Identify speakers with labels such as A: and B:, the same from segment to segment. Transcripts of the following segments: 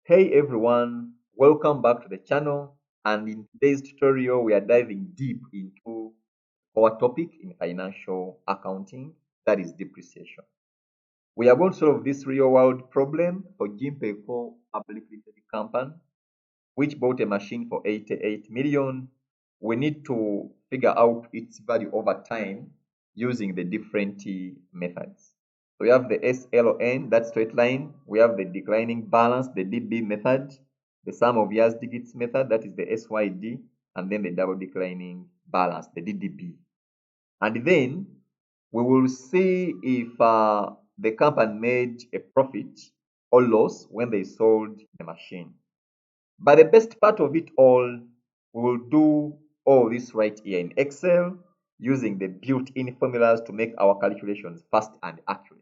A: Hey everyone, welcome back to the channel, and in today's tutorial we are diving deep into our topic in financial accounting, that is depreciation. We are going to solve this real world problem for Gimpeko Plc company which bought a machine for 88 million. We need to figure out its value over time using the different methods. So we have the SLN, that straight line. We have the declining balance, the DDB method, the sum of years digits method, that is the SYD, and then the double declining balance, the DDB. And then we will see if the company made a profit or loss when they sold the machine. But the best part of it all, we will do all this right here in Excel using the built-in formulas to make our calculations fast and accurate.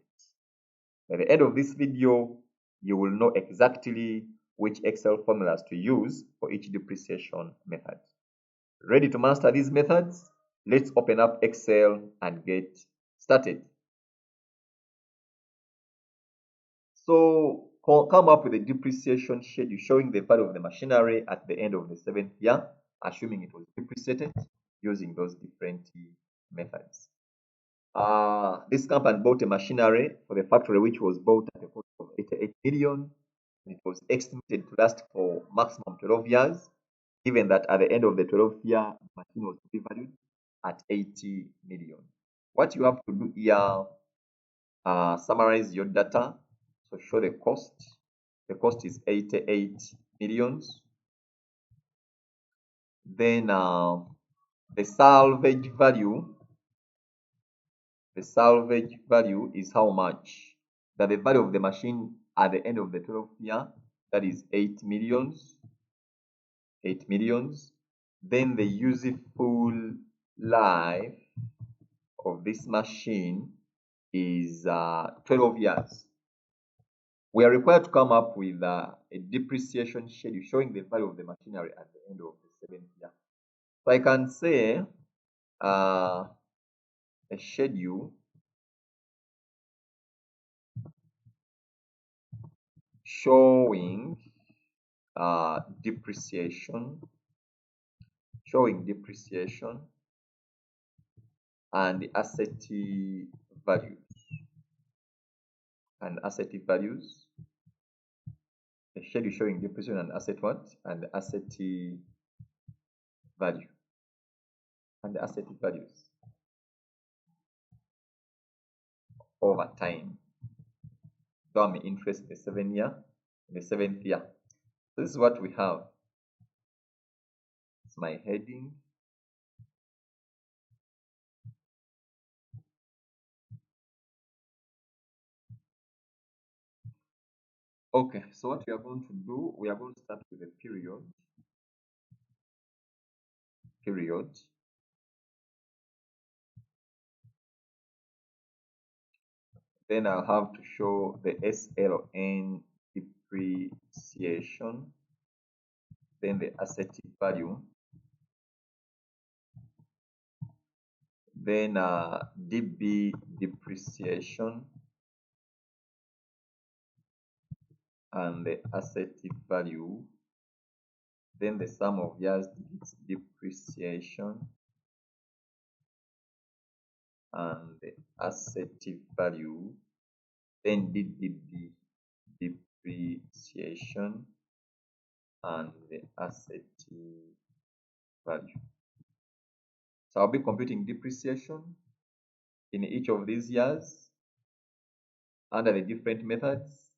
A: By the end of this video, you will know exactly which Excel formulas to use for each depreciation method. Ready to master these methods? Let's open up Excel and get started. So come up with a depreciation schedule showing the value of the machinery at the end of the 7th year, assuming it was depreciated using those different methods. This company bought a machinery for the factory which was bought at a cost of 88 million. It was estimated to last for maximum 12 years, given that at the end of the 12th year, the machine was to be valued at 80 million. What you have to do here, summarize your data. So show the cost. The cost is 88 millions. Then the salvage value. The salvage value is how much? That the value of the machine at the end of the 12th year, that is 8 millions. 8 millions. Then the useful life of this machine is 12 years. We are required to come up with a depreciation schedule showing the value of the machinery at the end of the 7th year. So I can say a schedule showing depreciation and asset values. A schedule showing depreciation and asset what? And asset value. And asset values over time. So I'm interested in the 7th year. So this is what we have. It's my heading. Okay, so what we are going to do, we are going to start with the period. Then I'll have to show the SLN depreciation, then the asset value, then DB depreciation and the asset value, then the sum of years depreciation and the asset value, then DDB depreciation and the asset value. So I'll be computing depreciation in each of these years under the different methods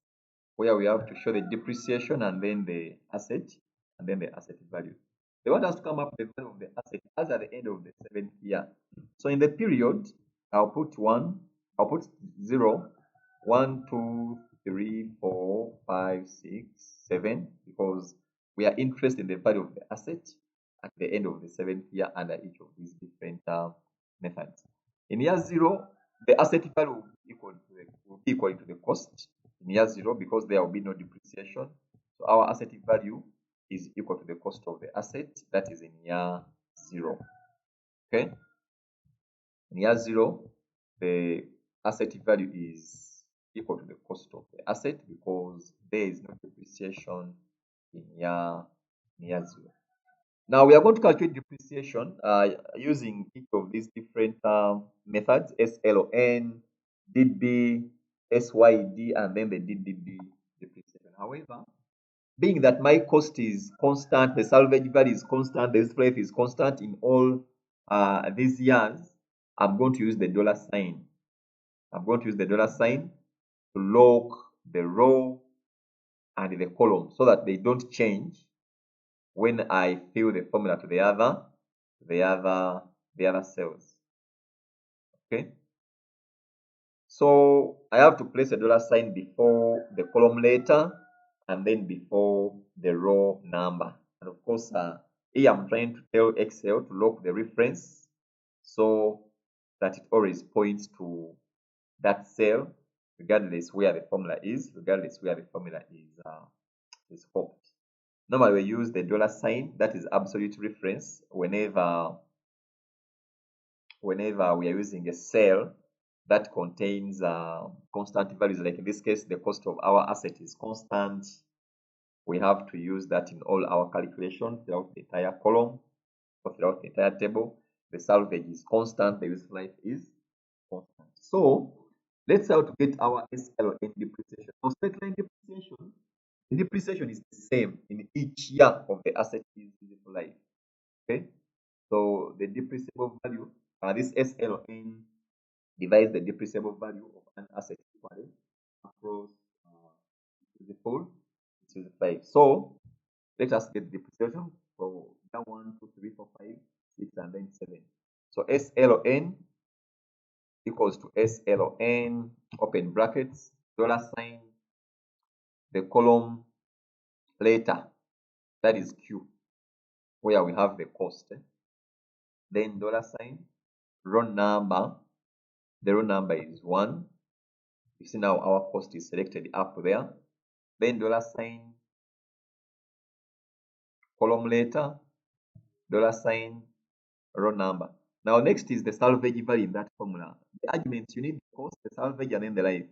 A: where we have to show the depreciation and then the asset and then the asset value. They want us to come up with the value of the asset as at the end of the 7th year. So in the period, I'll put 1, I'll put 0, 1, 2, 3, 4, 5, 6, 7, because we are interested in the value of the asset at the end of the 7th year under each of these different methods. In year 0, the asset value will be equal to the cost in year 0 because there will be no depreciation. So our asset value is equal to the cost of the asset, that is in year 0. Okay? In year 0, the asset value is equal to the cost of the asset because there is no depreciation in year 0. Now we are going to calculate depreciation using each of these different methods: SLON, DDB, SYD, and then the DDB depreciation. However, being that my cost is constant, the salvage value is constant, the useful life is constant in all these years, I'm going to use the dollar sign. I'm going to use the dollar sign to lock the row and the column so that they don't change when I fill the formula to the other cells. Okay. So I have to place a dollar sign before the column letter and then before the row number. And of course, here I'm trying to tell Excel to lock the reference so that it always points to that cell, regardless where the formula is, is hooked. Normally we use the dollar sign, that is absolute reference, whenever we are using a cell that contains constant values. Like in this case, the cost of our asset is constant. We have to use that in all our calculations throughout the entire column or throughout the entire table. The salvage is constant, the useful life is constant. So let's how to get our SLN depreciation. For straight line depreciation, the depreciation is the same in each year of the asset useful life. Okay, so the depreciable value, this SLN divides the depreciable value of an asset equally across useful life. So let us get depreciation for 1, 2, 3, 4, 5, 6, and then 7. So SLN equals to SLN, open brackets, dollar sign, the column later, that is Q, where we have the cost. Then dollar sign, row number, the row number is 1. You see now our cost is selected up there. Then dollar sign, column letter, dollar sign, row number. Now next is the salvage value in that formula. The arguments, you need the cost, the salvage, and then the life.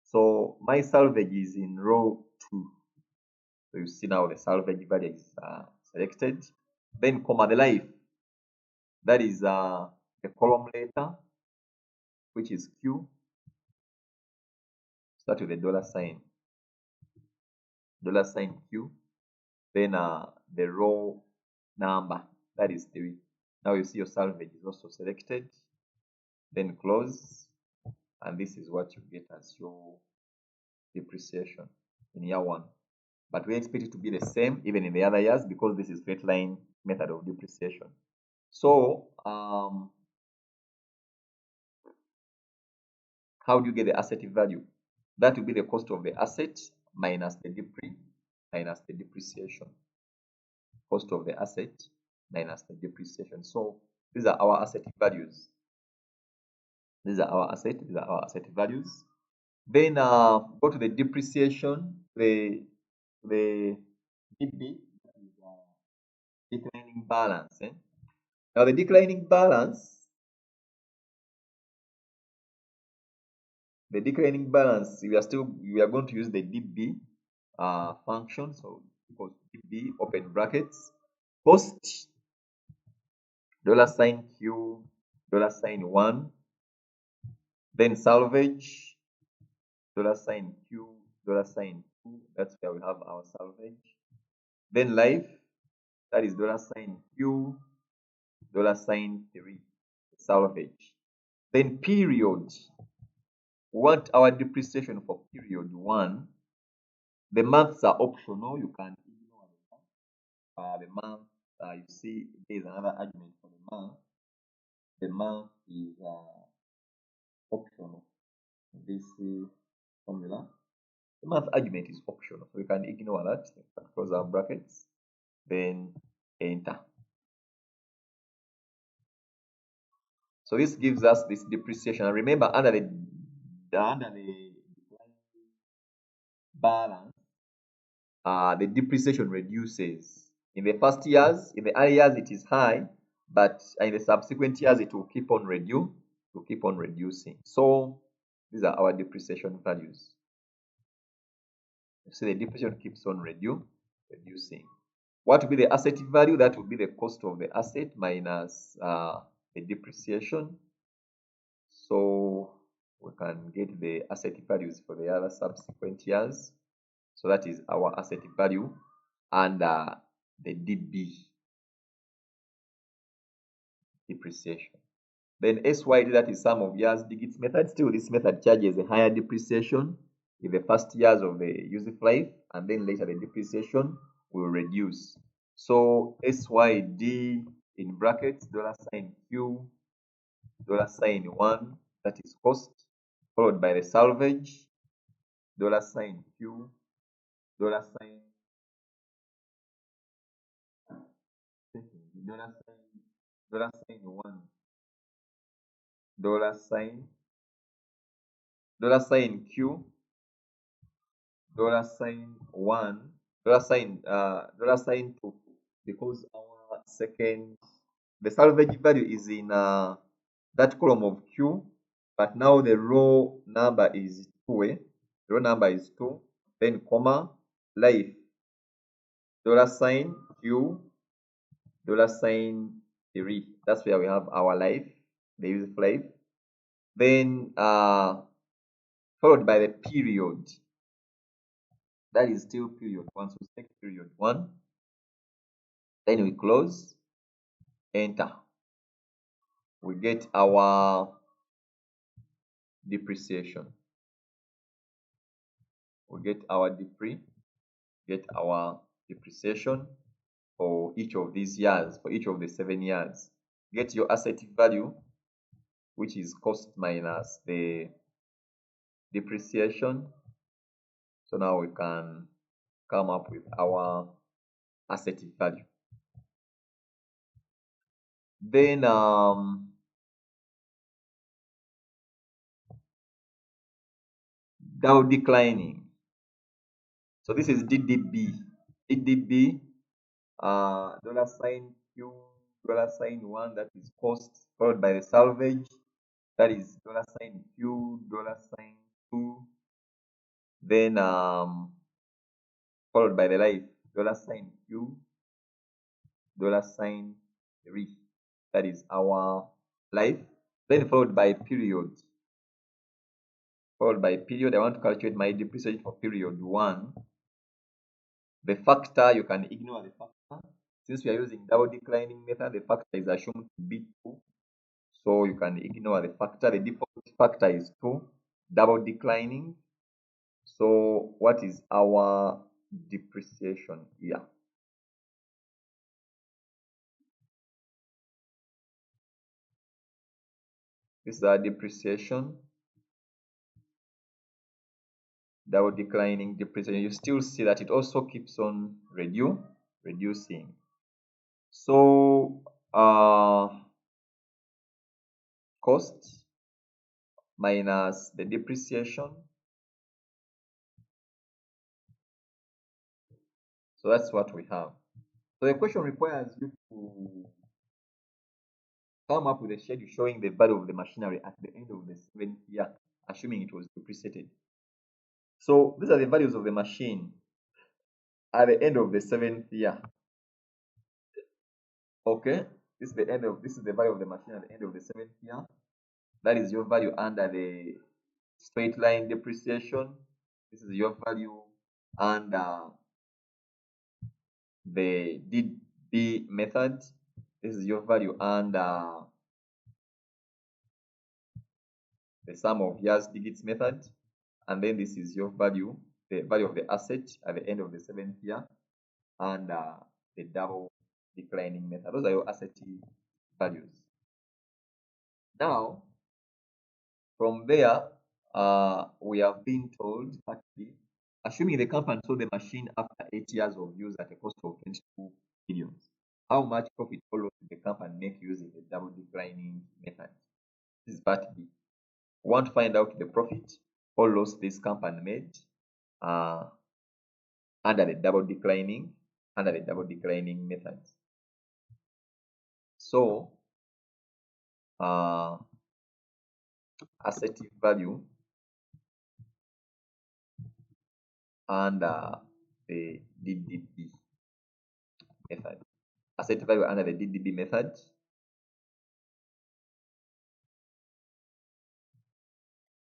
A: So my salvage is in row 2. So you see now the salvage value is selected. Then comma the life. That is the column letter, which is Q. Start with the dollar sign Q. Then the row number, that is 3. Now you see your salvage is also selected. Then close, and this is what you get as your depreciation in year 1. But we expect it to be the same even in the other years because this is straight line method of depreciation. So how do you get the asset value? That will be the cost of the asset minus the depreciation. Cost of the asset minus the depreciation. So these are our asset values. These are our asset values. Then go to the depreciation, the DB, declining balance. Now the declining balance, we are going to use the DB function. So equals DB, open brackets, cost, dollar sign Q, dollar sign 1, then salvage, dollar sign Q, dollar sign 2. That's where we have our salvage. Then life, that is dollar sign Q, dollar sign 3, salvage. Then period, we want our depreciation for period 1. The months are optional. You can ignore the month. You see, there is another argument for the month. The month is optional. This formula. The month argument is optional, so you can ignore that. You can close our brackets, then enter. So this gives us this depreciation. And remember, under the balance, the depreciation reduces. In the first years, in the early years, it is high, but in the subsequent years, it will keep on reducing. So These are our depreciation values. You see the depreciation keeps on reducing. What will be the asset value? That will be the cost of the asset minus the depreciation. So we can get the asset values for the other subsequent years. So that is our asset value under the DB, depreciation. Then SYD, that is sum of years digits method. Still, this method charges a higher depreciation in the first years of the useful life, and then later the depreciation will reduce. So SYD in brackets $Q $1, that is cost, followed by the salvage $Q $1 $Q $1 $2, because our second, the salvage value is in that column of Q, but now the row number is 2. Row number is 2, then comma life $Q $3. That's where we have our life, the useful life. Then followed by the period. That is still period 1. So take period 1. Then we close, enter. We get our depreciation. We get our depreciation for each of these years, for each of the 7 years. Get your asset value, which is cost minus the depreciation. So now we can come up with our asset value. Then down declining. So this is DDB. DDB $Q $1, that is cost, followed by the salvage, that is $Q $2, then followed by the life $Q $3, that is our life. Then followed by period. I want to calculate my depreciation for period 1. The factor, you can ignore the factor. Since we are using double declining method, the factor is assumed to be 2. So you can ignore the factor. The default factor is 2, double declining. So what is our depreciation here? This is our depreciation. Double declining depreciation. You still see that it also keeps on reducing. So cost minus the depreciation. So that's what we have. So the question requires you to come up with a schedule showing the value of the machinery at the end of the 7th year, assuming it was depreciated. So these are the values of the machine at the end of the 7th year. Okay, this is the value of the machine at the end of the 7th year. That is your value under the straight line depreciation. This is your value under the DDB method. This is your value under the sum of years digits method. And then this is your value, the value of the asset at the end of the 7th year under the double declining method. Those are your asset values. Now, from there, we have been told, actually, assuming the company sold the machine after 8 years of use at a cost of 22 million, how much profit or loss did the company make using the double declining method? This is part B. We want to find out the profit or loss this company made under the double declining method. So asset value under the DDB method. Asset value under the DDB method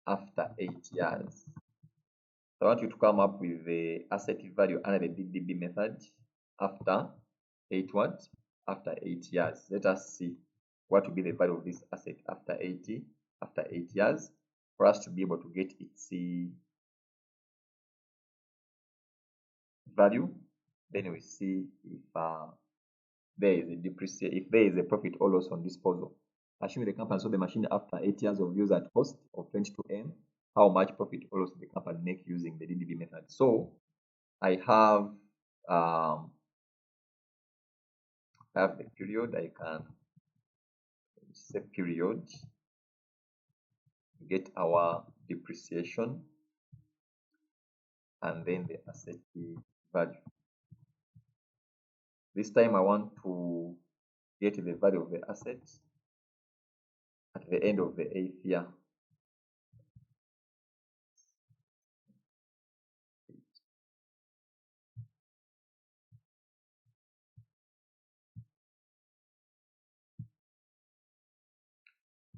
A: after 8 years. So I want you to come up with the asset value under the DDB method after 8 what? After 8 years. Let us see what will be the value of this asset after 8 years for us to be able to get its value. Then we see if there is a depreciation, if there is a profit or loss on disposal. Assuming the company sold the machine after 8 years of use at cost of 22M, how much profit or loss the company make using the DDB method? So I have the period. I can say period, get our depreciation, and then the asset value. This time I want to get the value of the asset at the end of the 8th year.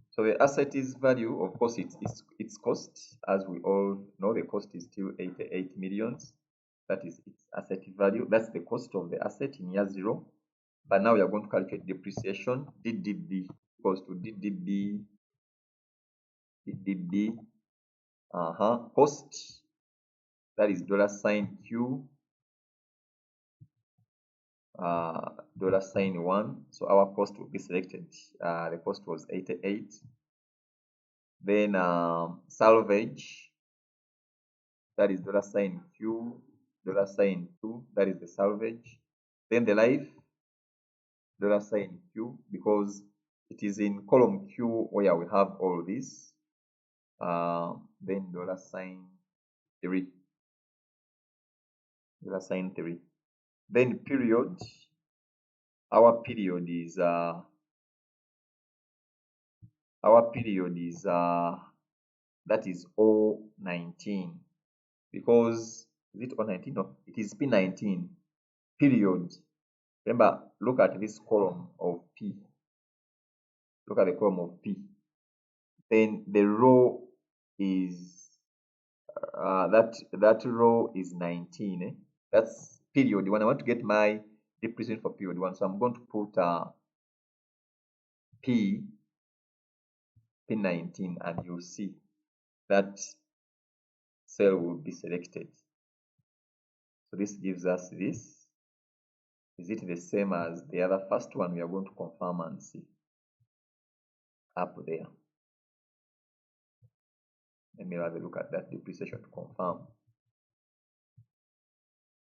A: So the asset is value, of course, its cost. As we all know, the cost is still 88 millions. That is its asset value. That's the cost of the asset in year 0. But now we are going to calculate depreciation. DDB equals to DDB cost. That is $Q $1. So our cost will be selected. The cost was 88. Then salvage, that is $Q $2, that is the salvage. Then the life, $Q, because it is in column Q where we have all this. Then $3, $3. Then period, our period is that is O19, because is it O19? No, it is P19 period. Remember, look at this column of P. Look at the column of P. Then the row is that row is 19. That's period 1. I want to get my depreciation for period 1, so I'm going to put P19, and you'll see that cell will be selected. So this gives us this. Is it the same as the other first one? We are going to confirm and see up there. Let me have a look at that depreciation to confirm.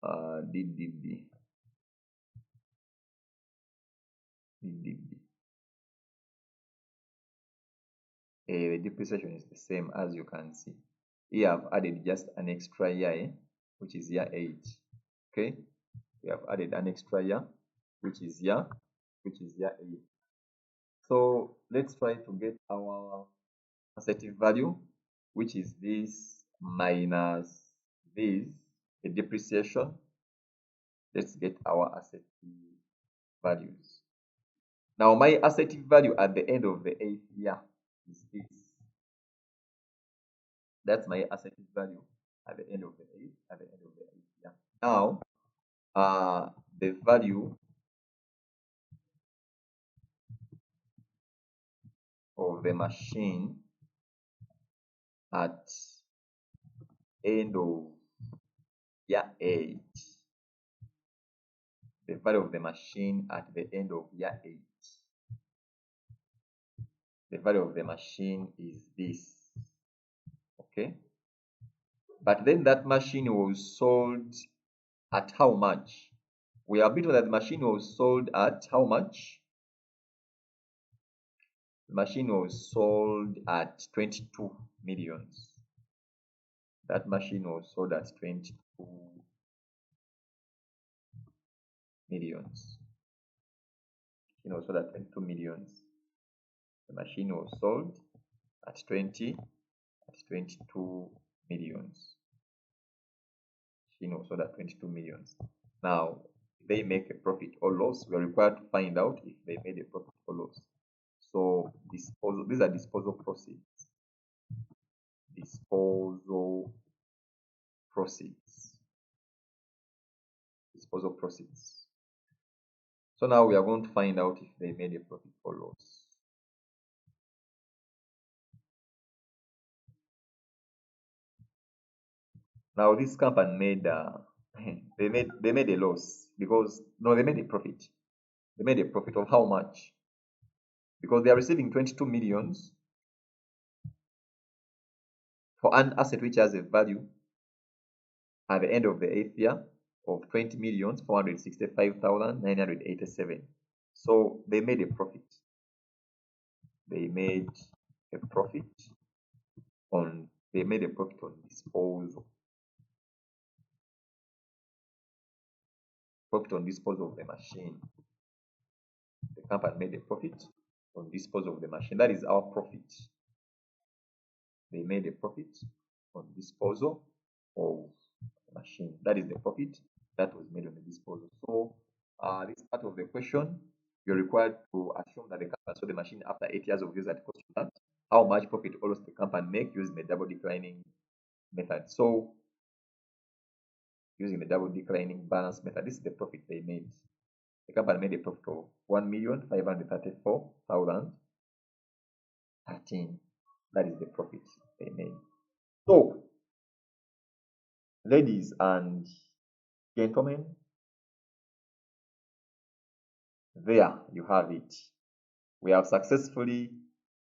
A: DDB. The depreciation is the same, as you can see. Here I've added just an extra year, which is year 8. Okay, we have added an extra year, which is year 8. So let's try to get our asset value, which is this minus this, the depreciation. Let's get our asset values. Now my asset value at the end of the 8th year is this. That's my asset value at the end of the 8th year. Now the value of the machine at end of year 8. The value of the machine at the end of year 8. The value of the machine is this. Okay. But then that machine was sold at how much? We are told that the machine was sold at how much? The machine was sold at 22 millions. That machine was sold at 22 millions. It was sold at 22 millions. The machine was sold at 22 millions. machine was sold at 22 millions. Now, if they make a profit or loss, we are required to find out if they made a profit or loss. So disposal, these are disposal proceeds. Disposal proceeds. Disposal proceeds. So now we are going to find out if they made a profit or loss. Now this company made they made a loss because no, they made a profit. They made a profit of how much? Because they are receiving 22 millions for an asset which has a value at the end of the 8th year of 20,465,987. So they made a profit. They made a profit on disposal. Profit on disposal of the machine. The company made a profit on disposal of the machine. That is our profit. They made a profit on disposal of the machine. That is the profit that was made on the disposal. So this part of the question, you're required to assume that the company sold the machine after 8 years of use at cost to that. How much profit or loss the company make using the double declining method. So using the double declining balance method, this is the profit they made. The company made a profit of 1,534,013. That is the profit they made. So, ladies and gentlemen, there you have it. We have successfully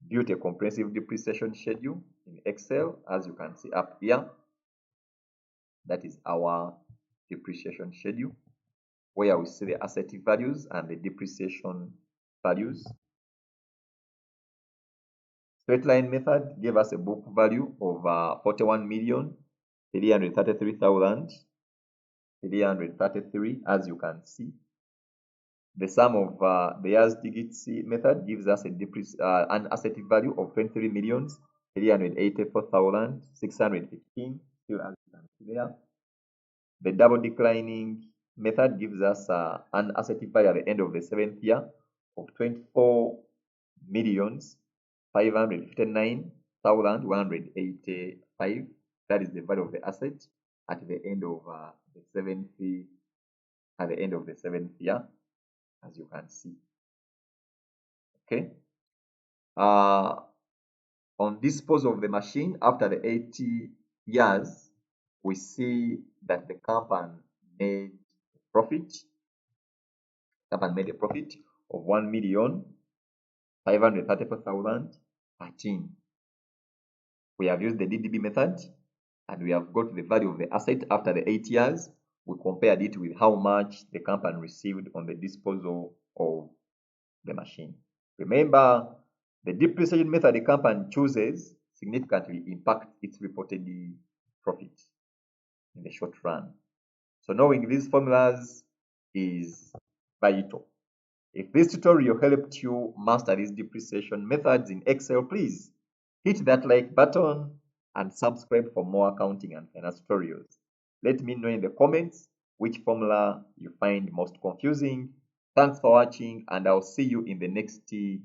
A: built a comprehensive depreciation schedule in Excel, as you can see up here. That is our depreciation schedule, where we see the asset values and the depreciation values. Straight line method gave us a book value of 41,333,333, as you can see. The sum of the years digits method gives us an asset value of 23,384,615, still as you can see there. The double declining method gives us an asset value at the end of the 7th year of 24,559,185. That is the value of the asset at the end of the 7th year, as you can see. Okay. On disposal of the machine after the 80 years, we see that the company made a profit. The company made a profit of 1,534,013. We have used the DDB method and we have got the value of the asset after the 8 years. We compared it with how much the company received on the disposal of the machine. Remember, the depreciation method the company chooses significantly impacts its reported profit in the short run. So knowing these formulas is vital. If this tutorial helped you master these depreciation methods in Excel, please hit that like button and subscribe for more accounting and finance tutorials. Let me know in the comments which formula you find most confusing. Thanks for watching, and I'll see you in the next video.